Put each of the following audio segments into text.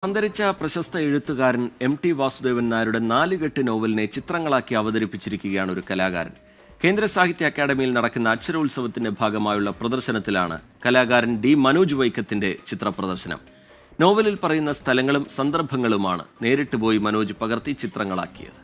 അന്തരിച്ച പ്രശസ്ത എഴുത്തുകാരൻ എം.ടി. വാസുദേവൻ നായരുടെ നാലുകെട്ട് നോവലിനെ ചിത്രങ്ങളാക്കി അവതരിപ്പിച്ചിരിക്കുകയാണ് ഒരു കലാകാരൻ. കേന്ദ്ര സാഹിത്യ അക്കാദമിയിൽ നടക്കുന്ന അക്ഷരോത്സവത്തിന്റെ ഭാഗമായുള്ള പ്രദർശനത്തിലാണ് കലാകാരൻ ഡി. മനോജ് വൈക്കത്തിന്റെ ചിത്രപ്രദർശനം. നോവലിൽ പറയുന്ന സ്ഥലങ്ങളും സന്ദർഭങ്ങളുമാണ് നേരിട്ട് പോയി മനോജ് പകർത്തി ചിത്രങ്ങളാക്കിയത്.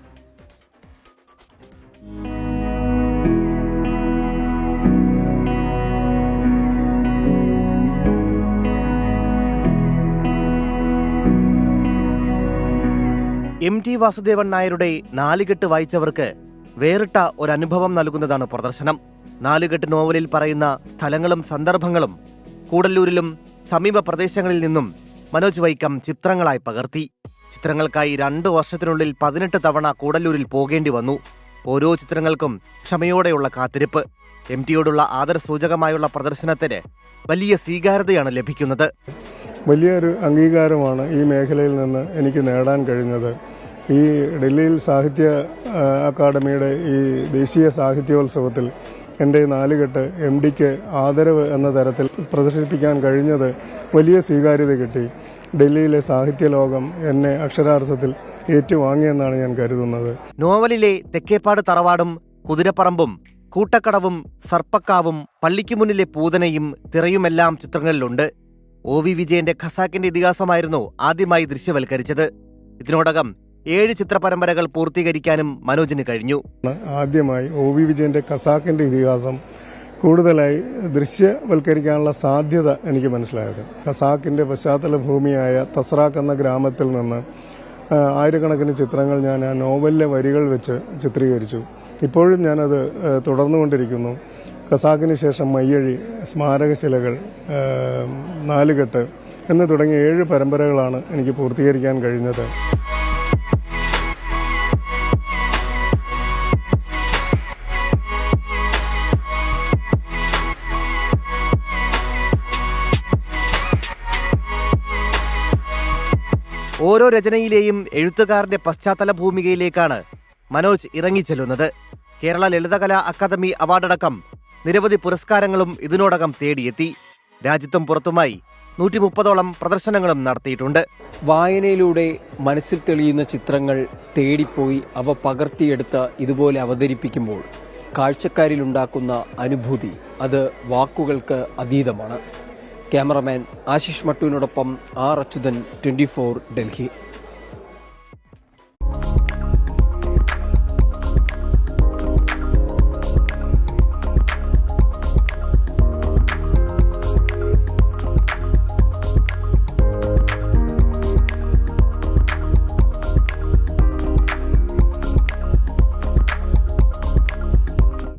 എം.ടി. വാസുദേവൻ നായരുടെ നാലുകെട്ട് വായിച്ചവർക്ക് വേറിട്ട ഒരനുഭവം നൽകുന്നതാണ് പ്രദർശനം. നാലുകെട്ട് നോവലിൽ പറയുന്ന സ്ഥലങ്ങളും സന്ദർഭങ്ങളും കൂടല്ലൂരിലും സമീപ പ്രദേശങ്ങളിൽ നിന്നും മനോജ് വൈക്കം ചിത്രങ്ങളായി പകർത്തി. ചിത്രങ്ങൾക്കായി 2 വർഷത്തിനുള്ളിൽ 18 തവണ കൂടല്ലൂരിൽ പോകേണ്ടി വന്നു. ഓരോ ചിത്രങ്ങൾക്കും ക്ഷമയോടെയുള്ള കാത്തിരിപ്പ്. എം.ടിയോടുള്ള ആദരസൂചകമായുള്ള പ്രദർശനത്തിന് വലിയ സ്വീകാര്യതയാണ് ലഭിക്കുന്നത്. വലിയൊരു അംഗീകാരമാണ് ഈ മേഖലയിൽ നിന്ന് എനിക്ക് നേടാൻ കഴിഞ്ഞത്. ഈ ഡൽഹിയിൽ സാഹിത്യ അക്കാദമിയുടെ ഈ ദേശീയ സാഹിത്യോത്സവത്തിൽ എൻ്റെ നാലുകെട്ട് എം.ഡിക്ക് ആദരവ് എന്ന തരത്തിൽ പ്രദർശിപ്പിക്കാൻ കഴിഞ്ഞത് വലിയ സ്വീകാര്യത കിട്ടി. ഡൽഹിയിലെ സാഹിത്യ ലോകം എന്നെ അക്ഷരാർത്ഥത്തിൽ ഏറ്റുവാങ്ങിയെന്നാണ് ഞാൻ കരുതുന്നത്. നോവലിലെ തെക്കേപ്പാട് തറവാടും കുതിരപ്പറമ്പും കൂട്ടക്കടവും സർപ്പക്കാവും പള്ളിക്ക് മുന്നിലെ പൂതനയും തിറയുമെല്ലാം ചിത്രങ്ങളിലുണ്ട്. ഒ.വി. വിജയന്റെ ഖസാക്കിന്റെ ഇതിഹാസമായിരുന്നു ആദ്യമായി ദൃശ്യവൽക്കരിച്ചത്. ഇതിനോടകം 7 ചിത്രപരമ്പരകൾ പൂർത്തീകരിക്കാനും മനോജിന് കഴിഞ്ഞു. ആദ്യമായി ഒ.വി. വിജയന്റെ ഖസാക്കിന്റെ ഇതിഹാസം കൂടുതലായി ദൃശ്യവൽക്കരിക്കാനുള്ള സാധ്യത എനിക്ക് മനസ്സിലായത്. ഖസാക്കിന്റെ പശ്ചാത്തല ഭൂമിയായ തസ്രാക്ക് എന്ന ഗ്രാമത്തിൽ നിന്ന് ആയിരക്കണക്കിന് ചിത്രങ്ങൾ ഞാൻ ആ നോവലിലെ വരികൾ വെച്ച് ചിത്രീകരിച്ചു. ഇപ്പോഴും ഞാനത് തുടർന്നുകൊണ്ടിരിക്കുന്നു. ഖസാക്കിന് ശേഷം മയ്യഴി, സ്മാരകശിലകൾ, നാലുകെട്ട് എന്ന് തുടങ്ങിയ 7 പരമ്പരകളാണ് എനിക്ക് പൂർത്തീകരിക്കാൻ കഴിഞ്ഞത്. ഓരോ രചനയിലെയും എഴുത്തുകാരന്റെ പശ്ചാത്തല ഭൂമികയിലേക്കാണ് മനോജ് ഇറങ്ങിച്ചെല്ലുന്നത്. കേരള ലളിതകലാ അക്കാദമി അവാർഡടക്കം നിരവധി പുരസ്കാരങ്ങളും ഇതിനോടകം തേടിയെത്തി. രാജ്യത്തും പുറത്തുമായി 130ഓളം പ്രദർശനങ്ങളും നടത്തിയിട്ടുണ്ട്. വായനയിലൂടെ മനസ്സിൽ തെളിയുന്ന ചിത്രങ്ങൾ തേടിപ്പോയി അവ പകർത്തിയെടുത്ത് ഇതുപോലെ അവതരിപ്പിക്കുമ്പോൾ കാഴ്ചക്കാരിലുണ്ടാക്കുന്ന അനുഭൂതി അത് വാക്കുകൾക്ക് അതീതമാണ്. ക്യാമറമാൻ ആശിഷ് മട്ടുവിനോടൊപ്പം ആർ. അച്യുതൻ, 24 ഡൽഹി.